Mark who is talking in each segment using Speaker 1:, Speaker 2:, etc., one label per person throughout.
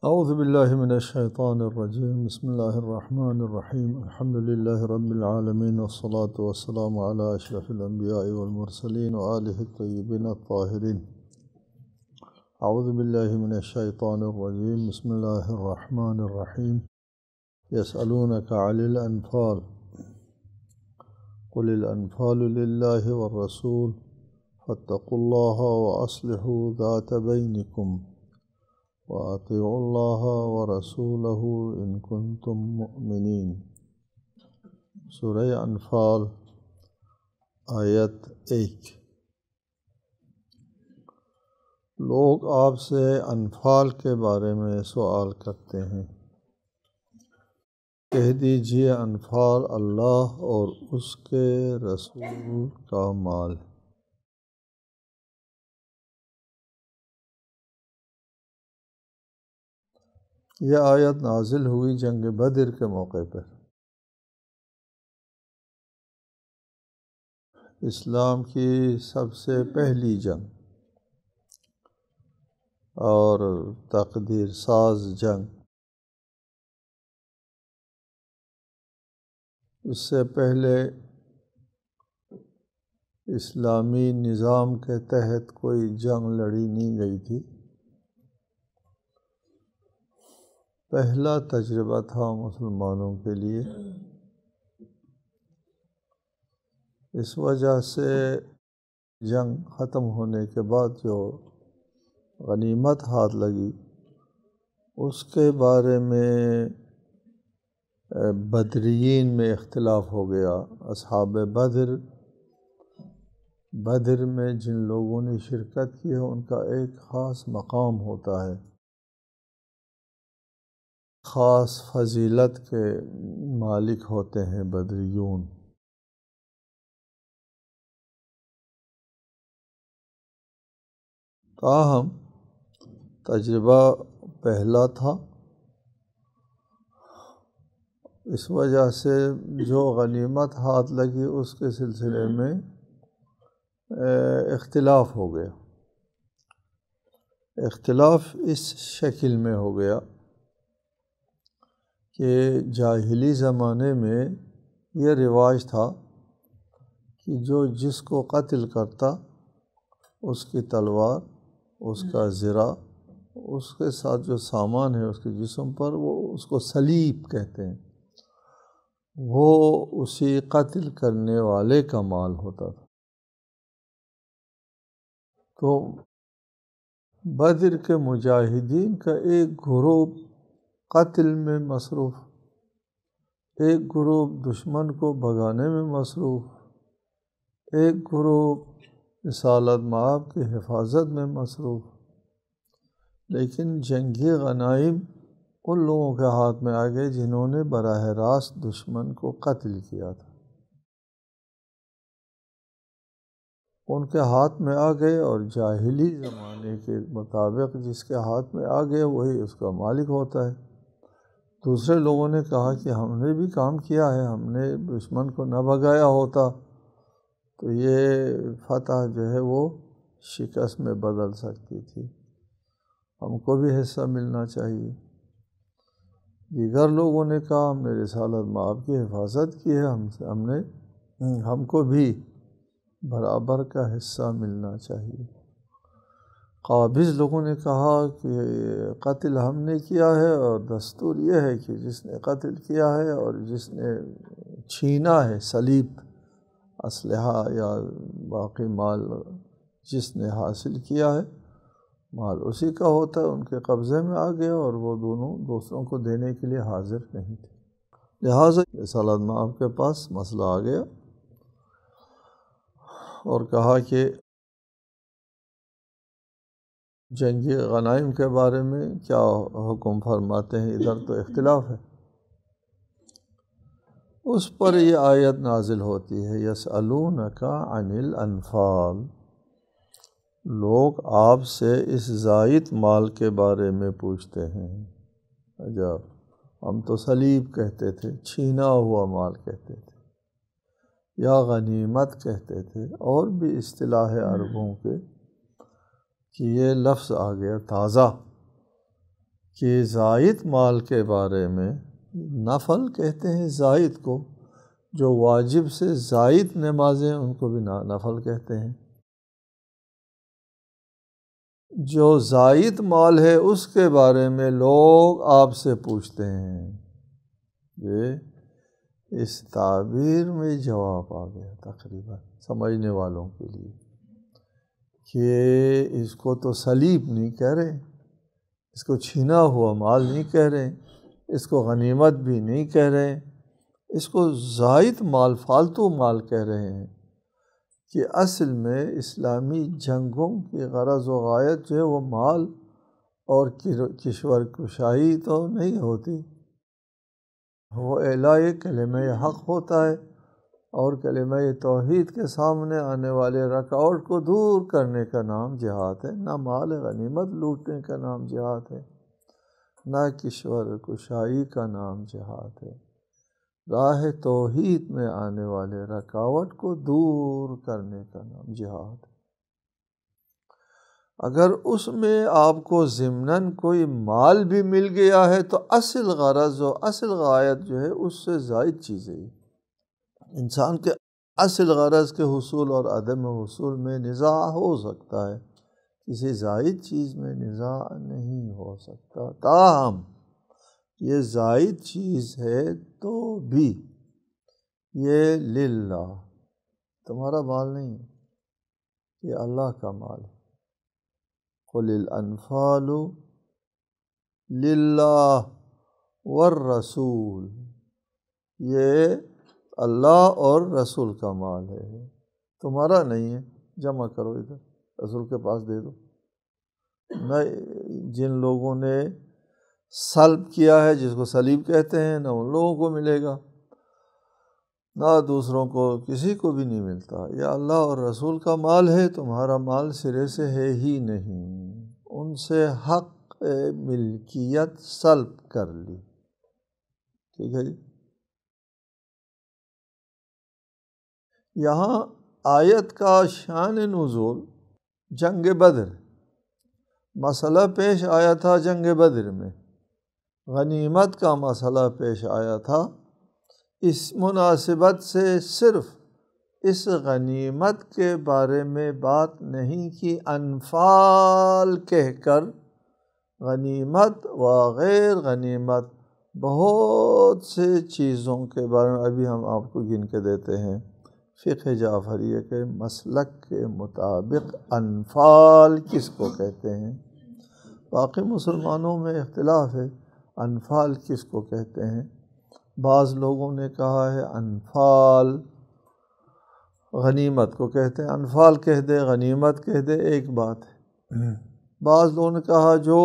Speaker 1: اعوذ باللہ من الشیطان الرجیم بسم اللہ الرحمن الرحیم الحمد للہ رب العالمین والصلاة والسلام علی اشرف الانبیاء والمرسلین وآلہ الطیبین الطاہرین۔ اعوذ باللہ من الشیطان الرجیم بسم اللہ الرحمن الرحیم یسألونک عن الانفال قل الانفال للہ والرسول فاتقوا اللہ واصلحوا ذات بینکم وَأَطِيعُوا اللَّهَ وَرَسُولَهُ إِن كُنتُم مُّؤْمِنِينَ۔ سورہ انفال آیت 1۔ لوگ آپ سے انفال کے بارے میں سوال کرتے ہیں، کہہ دیجئے انفال اللہ اور اس کے رسول کا مال ہے۔ یہ آیت نازل ہوئی جنگ بدر کے موقع پر۔ اسلام کی سب سے پہلی جنگ اور تقدیر ساز جنگ۔ اس سے پہلے اسلامی نظام کے تحت کوئی جنگ لڑی نہیں گئی تھی۔ پہلا تجربہ تھا مسلمانوں کے لیے۔ اس وجہ سے جنگ ختم ہونے کے بعد جو غنیمت ہاتھ لگی اس کے بارے میں بدریین میں اختلاف ہو گیا۔ اصحاب بدر میں جن لوگوں نے شرکت کی ہے ان کا ایک خاص مقام ہوتا ہے، خاص فضیلت کے مالک ہوتے ہیں بدریون۔ تاہم تجربہ پہلا تھا، اس وجہ سے جو غنیمت ہاتھ لگی اس کے سلسلے میں اختلاف ہو گیا۔ اختلاف اس شکل میں ہو گیا کہ جاہلی زمانے میں یہ رواج تھا کہ جو جس کو قتل کرتا اس کی تلوار، اس کا زرہ، اس کے ساتھ جو سامان ہے اس کے جسم پر، وہ اس کو صلیب کہتے ہیں، وہ اسی قتل کرنے والے کا مال ہوتا تھا۔ تو بدر کے مجاہدین کا ایک گروہ قتل میں مصروف، ایک گروہ دشمن کو بھگانے میں مصروف، ایک گروہ رسالت مآب کی حفاظت میں مصروف، لیکن جنگی غنائم ان لوگوں کے ہاتھ میں آ گئے جنہوں نے براہ راست دشمن کو قتل کیا تھا، ان کے ہاتھ میں آ گئے، اور جاہلی زمانے کے مطابق جس کے ہاتھ میں آ گئے وہی اس کا مالک ہوتا ہے۔ دوسرے لوگوں نے کہا کہ ہم نے بھی کام کیا ہے، ہم نے دشمن کو نہ بھگایا ہوتا تو یہ فتح جو ہے وہ شکست میں بدل سکتی تھی، ہم کو بھی حصہ ملنا چاہیے۔ دیگر لوگوں نے کہا ہم نے رسالت مآب کی حفاظت کی ہے، ہم کو بھی برابر کا حصہ ملنا چاہیے۔ قابض لوگوں نے کہا کہ قتل ہم نے کیا ہے، اور دستور یہ ہے کہ جس نے قتل کیا ہے اور جس نے چھینا ہے صلیب، اسلحہ یا باقی مال جس نے حاصل کیا ہے، مال اسی کا ہوتا ہے، ان کے قبضے میں آ گیا، اور وہ دونوں دوسروں کو دینے کے لیے حاضر نہیں تھے۔ لہٰذا رسالت مآب کے پاس مسئلہ آ گیا اور کہا کہ جنگی غنائم کے بارے میں کیا حکم فرماتے ہیں، ادھر تو اختلاف ہے۔ اس پر یہ آیت نازل ہوتی ہے، یسألونک عن الانفال، لوگ آپ سے اس زائد مال کے بارے میں پوچھتے ہیں۔ عجب، ہم تو صلیب کہتے تھے، چھینا ہوا مال کہتے تھے، یا غنیمت کہتے تھے، اور بھی اصطلاح عربوں کے کہ یہ لفظ آ گیا تازہ کہ زائد مال کے بارے میں، نفل کہتے ہیں زائد کو، جو واجب سے زائد نمازیں ان کو بھی نفل کہتے ہیں۔ جو زائد مال ہے اس کے بارے میں لوگ آپ سے پوچھتے ہیں۔ یہ اس تعبیر میں جواب آ گیا تقریباً سمجھنے والوں کے لیے، کہ اس کو تو سلیب نہیں کہہ رہے، اس کو چھینا ہوا مال نہیں کہہ رہے، اس کو غنیمت بھی نہیں کہہ رہے، اس کو زائد مال، فالتو مال کہہ رہے ہیں، کہ اصل میں اسلامی جنگوں کی غرض و غایت جو ہے وہ مال اور کشور کشائی تو نہیں ہوتی، وہ اعلاء کلمہ حق ہوتا ہے، اور کلمہ توحید کے سامنے آنے والے رکاوٹ کو دور کرنے کا نام جہاد ہے۔ نہ مال غنیمت لوٹنے کا نام جہاد ہے، نہ کشور کشائی کا نام جہاد ہے، راہ توحید میں آنے والے رکاوٹ کو دور کرنے کا نام جہاد ہے۔ اگر اس میں آپ کو ضمناً کوئی مال بھی مل گیا ہے تو اصل غرض و اصل غایت جو ہے اس سے زائد چیزیں، انسان کے اصل غرض کے حصول اور عدم حصول میں نزاع ہو سکتا ہے، کسی زائد چیز میں نزاع نہیں ہو سکتا، تاہم یہ زائد چیز ہے تو بھی یہ للہ، تمہارا مال نہیں ہے، یہ اللہ کا مال ہے۔ قُلِ الْأَنْفَالُ لِلَّهِ وَالرَّسُولِ، یہ اللہ اور رسول کا مال ہے، تمہارا نہیں ہے، جمع کرو ادھر رسول کے پاس دے دو۔ نہ جن لوگوں نے سلب کیا ہے، جس کو سلیب کہتے ہیں، نہ ان لوگوں کو ملے گا، نہ دوسروں کو، کسی کو بھی نہیں ملتا، یہ اللہ اور رسول کا مال ہے، تمہارا مال سرے سے ہے ہی نہیں، ان سے حق ملکیت سلب کر لی۔ ٹھیک ہے جی۔ یہاں آیت کا شان نزول جنگ بدر، مسئلہ پیش آیا تھا جنگ بدر میں، غنیمت کا مسئلہ پیش آیا تھا، اس مناسبت سے صرف اس غنیمت کے بارے میں بات نہیں کی، انفال کہہ کر غنیمت و غیر غنیمت بہت سے چیزوں کے بارے میں ابھی ہم آپ کو گن کے دیتے ہیں۔ فقہ جعفریہ کے مسلک کے مطابق انفال کس کو کہتے ہیں؟ باقی مسلمانوں میں اختلاف ہے، انفال کس کو کہتے ہیں؟ بعض لوگوں نے کہا ہے انفال غنیمت کو کہتے ہیں، انفال کہہ دے غنیمت کہہ دے ایک بات ہے۔ بعض لوگوں نے کہا جو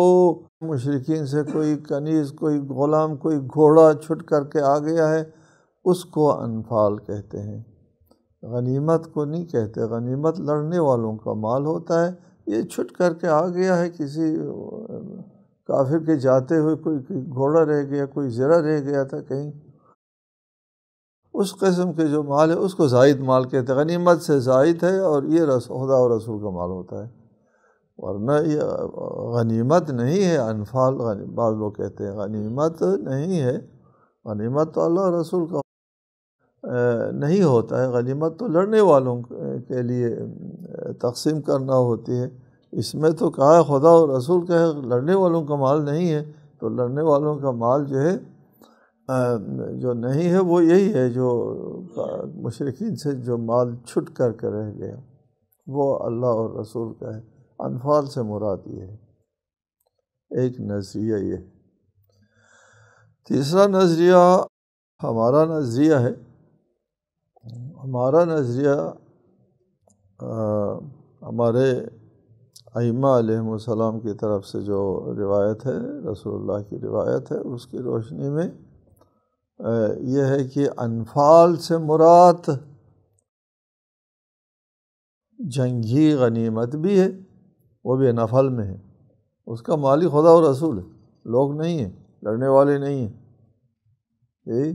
Speaker 1: مشرکین سے کوئی کنیز، کوئی غلام، کوئی گھوڑا چھٹ کر کے آ گیا ہے اس کو انفال کہتے ہیں، غنیمت کو نہیں کہتے، غنیمت لڑنے والوں کا مال ہوتا ہے، یہ چھٹ کر کے آ گیا ہے، کسی کافر کے جاتے ہوئے کوئی گھوڑا رہ گیا، کوئی زرہ رہ گیا تھا کہیں، اس قسم کے جو مال ہے اس کو زائد مال کہتے ہیں، غنیمت سے زائد ہے، اور یہ خدا اور رسول کا مال ہوتا ہے، ورنہ یہ غنیمت نہیں ہے۔ انفال بعض لوگ کہتے ہیں غنیمت نہیں ہے، غنیمت تو اللہ اور رسول کا نہیں ہوتا ہے، غنیمت تو لڑنے والوں کے لیے تقسیم کرنا ہوتی ہے، اس میں تو کہا ہے خدا اور رسول کا ہے، لڑنے والوں کا مال نہیں ہے، تو لڑنے والوں کا مال جو ہے جو نہیں ہے وہ یہی ہے جو مشرکین سے جو مال چھٹ کر کے رہ گیا وہ اللہ اور رسول کا ہے۔ انفال سے مراد یہ ہے، ایک نظریہ یہ۔ تیسرا نظریہ ہمارا نظریہ ہے، ہمارا نظریہ ہمارے ائمہ علیہم السلام کی طرف سے جو روایت ہے، رسول اللہ کی روایت ہے، اس کی روشنی میں یہ ہے کہ انفال سے مراد جنگی غنیمت بھی ہے، وہ بھی نفل میں ہے، اس کا مالک خدا اور رسول ہے، لوگ نہیں ہیں، لڑنے والے نہیں ہیں۔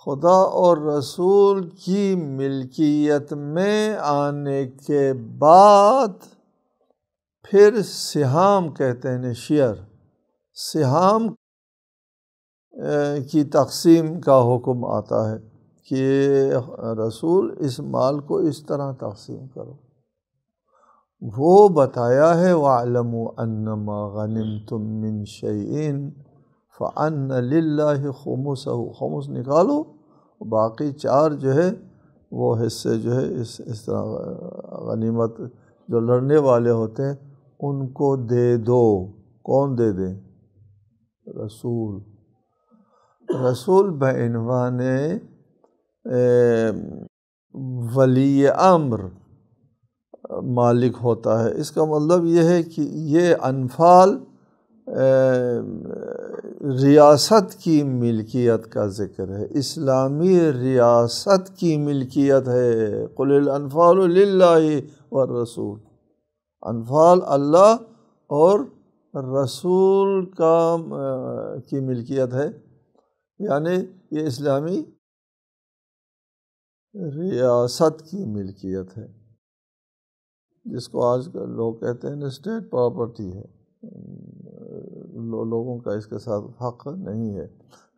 Speaker 1: خدا اور رسول کی ملکیت میں آنے کے بعد پھر سہام کہتے ہیں شیئر، سہام کی تقسیم کا حکم آتا ہے کہ رسول اس مال کو اس طرح تقسیم کرو۔ وہ بتایا ہے وَاعْلَمُوا أَنَّمَا غَنِمْتُم مِّن شَيْءٍ فَأَنَّ لِلَّهِ خُمُسَهُ، خمس نکالو، باقی 4 جو ہے وہ حصے جو ہے اس طرح غنیمت جو لڑنے والے ہوتے ہیں ان کو دے دو۔ کون دے دیں؟ رسول۔ رسول بعنوان ولی امر مالک ہوتا ہے۔ اس کا مطلب یہ ہے کہ یہ انفال ریاست کی ملکیت کا ذکر ہے، اسلامی ریاست کی ملکیت ہے۔ قل الانفال للہ والرسول، انفال اللہ اور رسول کی ملکیت ہے، یعنی یہ اسلامی ریاست کی ملکیت ہے، جس کو آج کل لوگ کہتے ہیں اسٹیٹ پراپرٹی ہے، لوگوں کا اس کے ساتھ حق نہیں ہے۔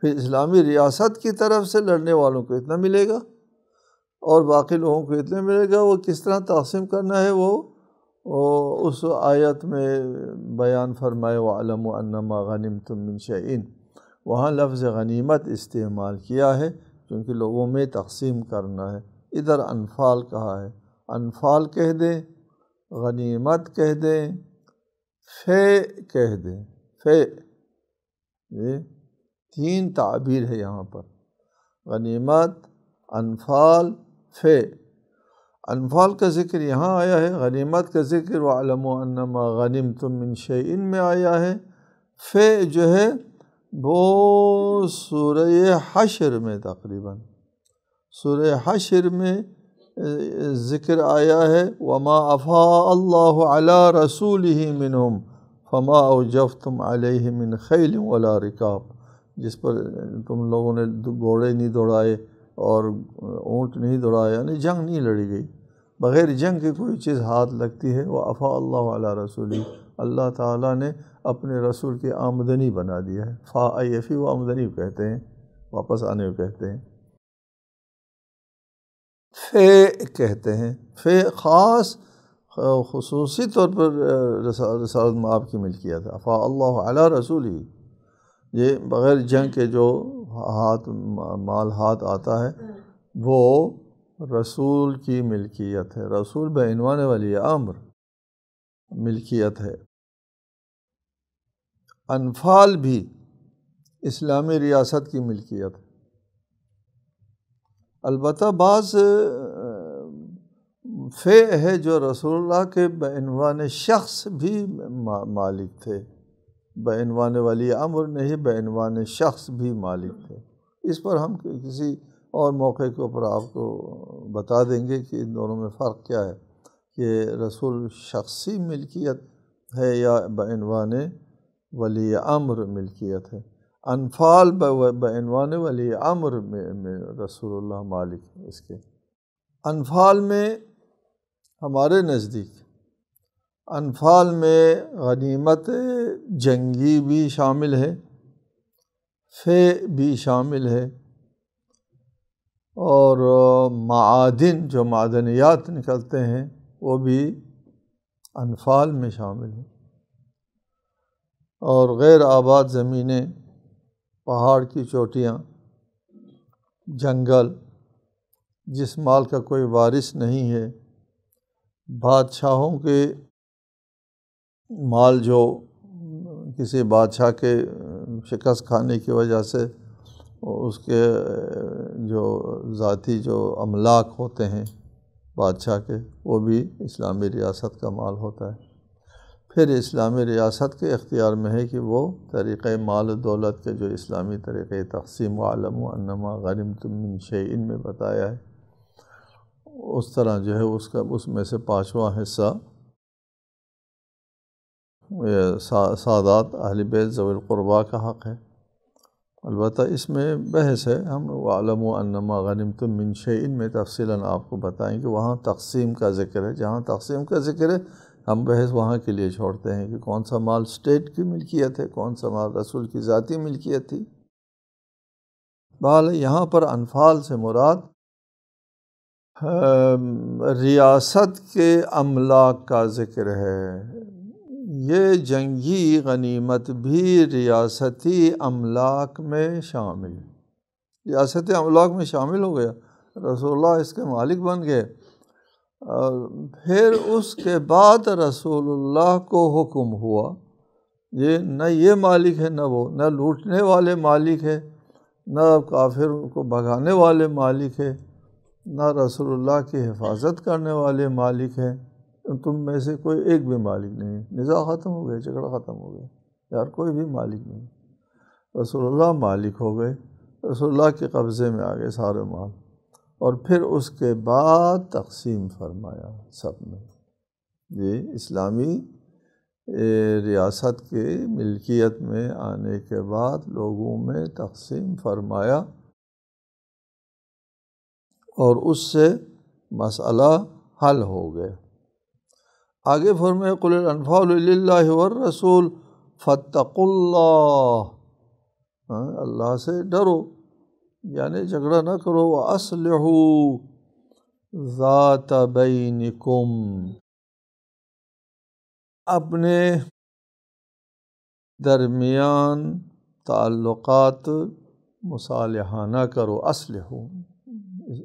Speaker 1: پھر اسلامی ریاست کی طرف سے لڑنے والوں کو اتنا ملے گا اور باقی لوگوں کو اتنا ملے گا۔ وہ کس طرح تقسیم کرنا ہے وہ اس آیت میں بیان فرمائے وَاعْلَمُوا أَنَّمَا غَنِمْتُم مِّن شَيْءٍ، وہاں لفظ غنیمت استعمال کیا ہے کیونکہ لوگوں میں تقسیم کرنا ہے۔ ادھر انفال کہا ہے، انفال کہہ دیں، غنیمت کہہ دیں، فے کہہ دیں۔ فے یہ 3 تعبیر ہے یہاں پر، غنیمت، انفال، فے۔ انفال کا ذکر یہاں آیا ہے، غنیمت کا ذکر وَاعْلَمُوا أَنَّمَا غَنِمْتُم مِّن شَيْءٍ میں آیا ہے۔ فے جو ہے وہ سورہ حشر میں تقریباً سورہ حشر میں ذکر آیا ہے وَمَا أَفَاءَ اللَّهُ عَلَىٰ رَسُولِهِ مِنْهُمْ فَمَا أَوْجَفْتُمْ عَلَيْهِ مِنْ خَيْلٍ وَلَا رِكَابٍ، جس پر تم لوگوں نے گھوڑے نہیں دوڑائے اور اونٹ نہیں دوڑائے، یعنی جنگ نہیں لڑی گئی۔ بغیر جنگ کے کوئی چیز ہاتھ لگتی ہے وَأَفَاءَ اللَّهُ عَلَىٰ رَسُولِهِ، اللہ تعالیٰ نے اپنے رسول کی آمدنی بنا دیا ہے۔ فَأَيَّفِ وہ آمدنی کہتے ہیں، واپس آنے کو کہتے ہیں۔ فے کہتے ہیں، فے خاص خصوصی طور پر رسالت مآب کی ملکیت ہے۔ افاء اللہ علی رسولہ، یہ بغیر جنگ کے جو مال ہاتھ آتا ہے وہ رسول کی ملکیت ہے، رسول بعنوان ولی امر ملکیت ہے۔ انفال بھی اسلامی ریاست کی ملکیت ہے، البتہ بعض فے ہے جو رسول اللہ کے بعنوان شخص بھی مالک تھے، بعنوان ولی امر نہیں، بعنوان شخص بھی مالک تھے۔ اس پر ہم کسی اور موقع کے اوپر آپ کو بتا دیں گے کہ ان دونوں میں فرق کیا ہے، کہ رسول شخصی ملکیت ہے یا بعنوان ولی امر ملکیت ہے۔ انفال بعنوان ولی امر میں رسول اللہ مالک ہے اس کے۔ انفال میں ہمارے نزدیک انفال میں غنیمت جنگی بھی شامل ہے، فے بھی شامل ہے، اور معادن جو معدنیات نکلتے ہیں وہ بھی انفال میں شامل ہیں، اور غیر آباد زمینیں، پہاڑ کی چوٹیاں، جنگل، جس مال کا کوئی وارث نہیں ہے، بادشاہوں کے مال جو کسی بادشاہ کے شکست کھانے کی وجہ سے اس کے جو ذاتی جو املاک ہوتے ہیں بادشاہ کے، وہ بھی اسلامی ریاست کا مال ہوتا ہے۔ پھر اسلامی ریاست کے اختیار میں ہے کہ وہ طریقہ مال و دولت کے جو اسلامی طریقہ تقسیم وَاعْلَمُوا أَنَّمَا غَنِمْتُم مِّن شَيْءٍ میں بتایا ہے، اس طرح جو ہے اس میں سے 5واں حصہ سادات اہل بیت ذوی القربہ کا حق ہے۔ البتہ اس میں بحث ہے، ہم وَاعْلَمُوا أَنَّمَا غَنِمْتُم مِّن شَيْءٍ میں تفصیلاً آپ کو بتائیں کہ وہاں تقسیم کا ذکر ہے، جہاں تقسیم کا ذکر ہے ہم بحث وہاں کے لیے چھوڑتے ہیں کہ کون سا مال اسٹیٹ کی ملکیت ہے، کون سا مال رسول کی ذاتی ملکیت تھی۔ بہرحال یہاں پر انفال سے مراد ریاست کے املاک کا ذکر ہے۔ یہ جنگی غنیمت بھی ریاستی املاک میں شامل، ریاستی املاک میں شامل ہو گیا، رسول اللہ اس کے مالک بن گئے۔ پھر اس کے بعد رسول اللہ کو حکم ہوا، یہ نہ یہ مالک ہے نہ وہ، نہ لوٹنے والے مالک ہے نہ کافر کو بھگانے والے مالک ہے، نہ رسول اللہ کی حفاظت کرنے والے مالک ہیں، تم میں سے کوئی ایک بھی مالک نہیں۔ نزاع ختم ہو گیا، جھگڑا ختم ہو گیا، یار کوئی بھی مالک نہیں، رسول اللہ مالک ہو گئے، رسول اللہ کے قبضے میں آ گئے سارے مال، اور پھر اس کے بعد تقسیم فرمایا سب میں۔ یہ اسلامی ریاست کے ملکیت میں آنے کے بعد لوگوں میں تقسیم فرمایا، اور اس سے مسئلہ حل ہو گیا۔ آگے فرمائے قل الانفال للہ والرسول فاتقوا اللہ، اللہ سے ڈرو، یعنی جھگڑا نہ کرو، وَأَصْلِحُوا ذَاتَ بَيْنِكُمْ، اپنے درمیان تعلقات مصالحانہ کرو، اصلحو،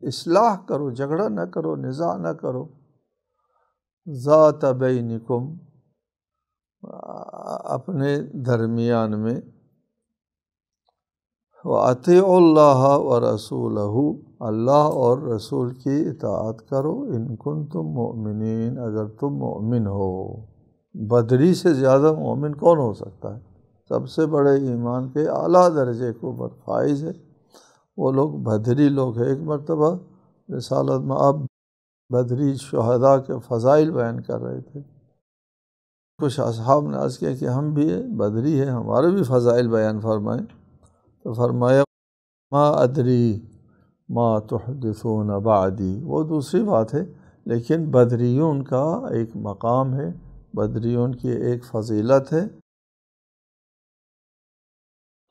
Speaker 1: اصلاح کرو، جھگڑا نہ کرو، نزاع نہ کرو، ذات بینکم، اپنے درمیان میں، وَأَطِیعُوا اللَّهَ وَرَسُولَهُ، اللہ اور رسول کی اطاعت کرو، ان کنتم مؤمنین، اگر تم مؤمن ہو۔ بدری سے زیادہ مومن کون ہو سکتا ہے؟ سب سے بڑے ایمان کے اعلیٰ درجے کو فائز ہے وہ لوگ بدری لوگ ہیں۔ ایک مرتبہ رسالت میں آپ بدری شہداء کے فضائل بیان کر رہے تھے، کچھ اصحاب نے عرض کیا کہ ہم بھی بدری ہیں، ہمارے بھی فضائل بیان فرمائیں، تو فرمایا ما ادری ما تحدثون بعدی، وہ دوسری بات ہے، لیکن بدریون کا ایک مقام ہے، بدریون کی ایک فضیلت ہے،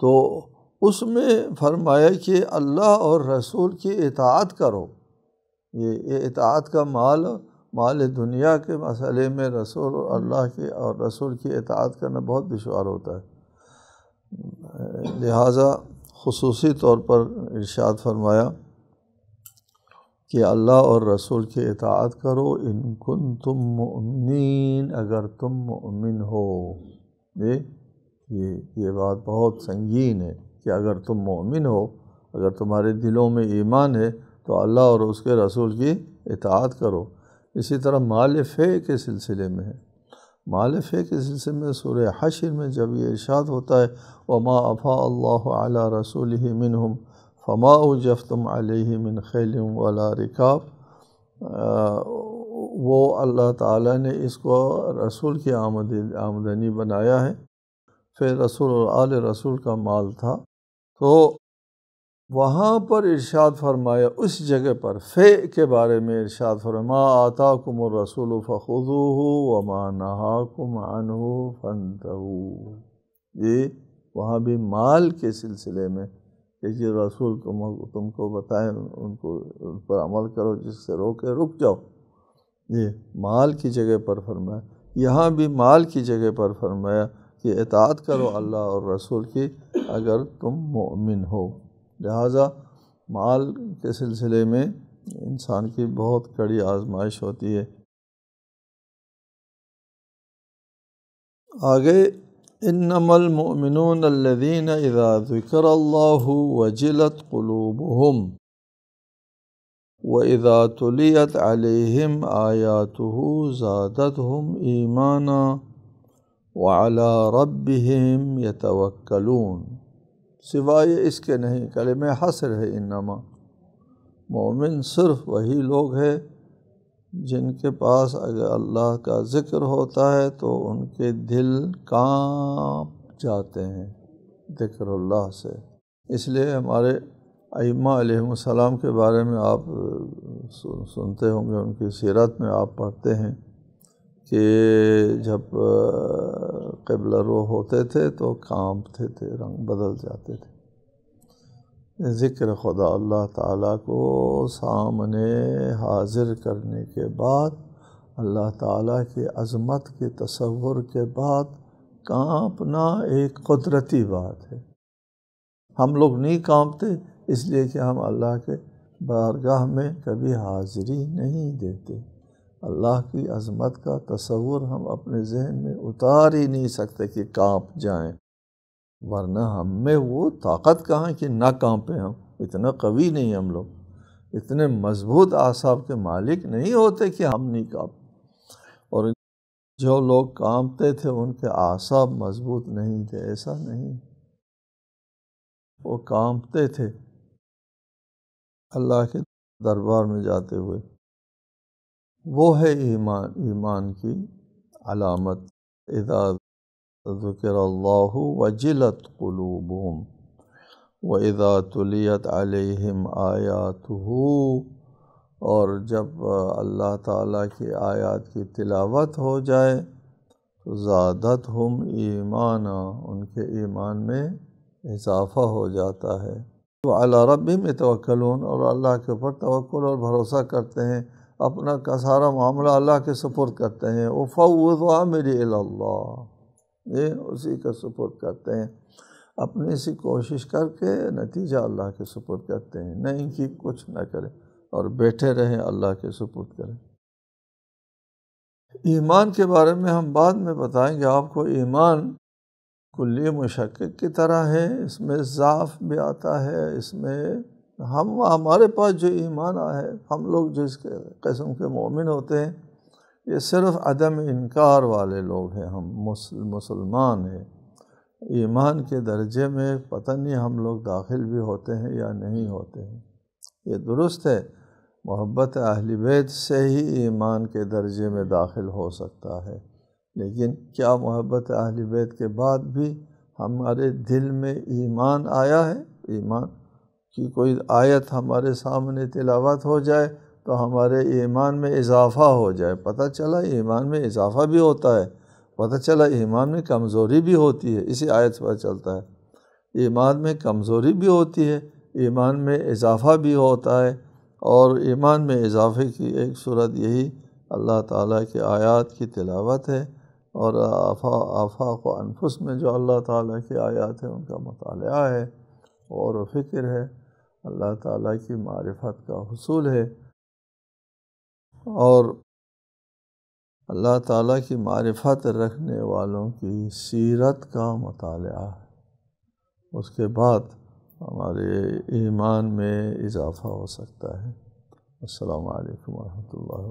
Speaker 1: تو اس میں فرمایا کہ اللہ اور رسول کی اطاعت کرو۔ یہ اطاعت کا مال دنیا کے مسئلے میں رسول اللہ کی اور رسول کی اطاعت کرنا بہت دشوار ہوتا ہے، لہٰذا خصوصی طور پر ارشاد فرمایا کہ اللہ اور رسول کی اطاعت کرو، ان کنتم مؤمنین، اگر تم مؤمن ہو۔ یہ بات بہت سنگین ہے کہ اگر تم مؤمن ہو، اگر تمہارے دلوں میں ایمان ہے تو اللہ اور اس کے رسول کی اطاعت کرو۔ اسی طرح مال فے کے سلسلے میں ہے، مال فے کے سلسلے میں سورہ حشر میں جب یہ ارشاد ہوتا ہے وَمَا أَفَاءَ اللَّهُ عَلَىٰ رَسُولِهِ مِنْهُمْ فَمَا أَوْجَفْتُمْ عَلَيْهِ مِنْ خَيْلٍ وَلَا رِكَابٍ، وہ اللہ تعالیٰ نے اس کو رسول کی آمدنی بنایا ہے، پھر رسول اور آل رسول کا مال تھا، تو وہاں پر ارشاد فرمایا اس جگہ پر فے کے بارے میں ارشاد فرمایا ما آتاکم الرسول فخذوہ وما نہاکم عنہ فانتہوا، یہ وہاں بھی مال کے سلسلے میں کہ جو رسول تم کو بتائیں ان پر عمل کرو، جس سے روکے رک جاؤ، یہ مال کی جگہ پر فرمایا، یہاں بھی مال کی جگہ پر فرمایا کہ اطاعت کرو اللہ اور رسول کی اگر تم مؤمن ہو۔ لہٰذا مال کے سلسلے میں انسان کی بہت کڑی آزمائش ہوتی ہے۔ آگے انما المؤمنون الذین اذا ذکر اللہ وجلت قلوبہم وَإِذَا تُلِيَتْ عَلَيْهِمْ آيَاتُهُ زَادَتْهُمْ إِيمَانًا وَعَلَىٰ رَبِّهِمْ يَتَوَكَّلُونَ، سوائے اس کے نہیں، کلمہ حصر ہے انما، مومن صرف وہی لوگ ہیں جن کے پاس اگر اللہ کا ذکر ہوتا ہے تو ان کے دل کانپ جاتے ہیں ذکر اللہ سے۔ اس لیے ہمارے ائمہ علیہم السلام کے بارے میں آپ سنتے ہوں گے، ان کی سیرت میں آپ پڑھتے ہیں کہ جب قبلہ رو ہوتے تھے تو کانپتے تھے، رنگ بدل جاتے تھے۔ ذکر خدا اللہ تعالیٰ کو سامنے حاضر کرنے کے بعد، اللہ تعالیٰ کی عظمت کے تصور کے بعد کانپنا ایک قدرتی بات ہے۔ ہم لوگ نہیں کانپتے اس لیے کہ ہم اللہ کے بارگاہ میں کبھی حاضری نہیں دیتے۔ اللہ کی عظمت کا تصور ہم اپنے ذہن میں اتار ہی نہیں سکتے کہ کانپ جائیں، ورنہ ہم میں وہ طاقت کہاں کہ نہ کانپیں۔ ہم اتنا قوی نہیں، ہم لوگ اتنے مضبوط اعصاب کے مالک نہیں ہوتے کہ ہم نہیں کانپ۔ اور جو لوگ کانپتے تھے ان کے اعصاب مضبوط نہیں تھے، ایسا نہیں، وہ کانپتے تھے اللہ کے دربار میں جاتے ہوئے۔ وہ ہے ایمان، ایمان کی علامت۔ اذا ذکر اللہ وجلت قلوبہم وَإِذَا تُلِيَتْ عَلَيْهِمْ آیاتہ، اور جب اللہ تعالیٰ کی آیات کی تلاوت ہو جائے تو زادتہم ایمانا، ان کے ایمان میں اضافہ ہو جاتا ہے۔ وَعَلَىٰ رَبِّهِمْ يَتَوَكَّلُونَ، اور اللہ کے اوپر توکل اور بھروسہ کرتے ہیں، اپنا کا سارا معاملہ اللہ کے سپرد کرتے ہیں۔ وَفَوِّضُ أَمْرِي إِلَى اللَّهِ، یہ اسی کا سپرد کرتے ہیں، اپنی سی کوشش کر کے نتیجہ اللہ کے سپرد کرتے ہیں، نہیں کہ کچھ نہ کریں اور بیٹھے رہیں، اللہ کے سپرد کریں۔ ایمان کے بارے میں ہم بعد میں بتائیں گے آپ کو۔ ایمان کلی مشقق کی طرح ہے، اس میں ضعف بھی آتا ہے، اس میں ہمارے پاس جو ایمان ہے، ہم لوگ جس قسم کے مومن ہوتے ہیں، یہ صرف عدم انکار والے لوگ ہیں، ہم مسلمان ہیں۔ ایمان کے درجے میں پتہ نہیں ہم لوگ داخل بھی ہوتے ہیں یا نہیں ہوتے ہیں۔ یہ درست ہے، محبت اہل بیت سے ہی ایمان کے درجے میں داخل ہو سکتا ہے، لیکن کیا محبت اہل بیت کے بعد بھی ہمارے دل میں ایمان آیا ہے؟ ایمان کی کوئی آیت ہمارے سامنے تلاوت ہو جائے تو ہمارے ایمان میں اضافہ ہو جائے، پتہ چلا ایمان میں اضافہ بھی ہوتا ہے، پتہ چلا ایمان میں کمزوری بھی ہوتی ہے، اسی آیت سے پتہ چلتا ہے۔ ایمان میں کمزوری بھی ہوتی ہے، ایمان میں اضافہ بھی ہوتا ہے، اور ایمان میں اضافے کی ایک صورت یہی اللہ تعالیٰ کی آیات کی تلاوت ہے، اور آفاق و انفس میں جو اللہ تعالیٰ کی آیات ہیں ان کا مطالعہ ہے، غور و فکر ہے، اللہ تعالیٰ کی معرفت کا حصول ہے، اور اللہ تعالیٰ کی معرفت رکھنے والوں کی سیرت کا مطالعہ ہے۔ اس کے بعد ہمارے ایمان میں اضافہ ہو سکتا ہے۔ السلام علیکم ورحمۃ اللہ۔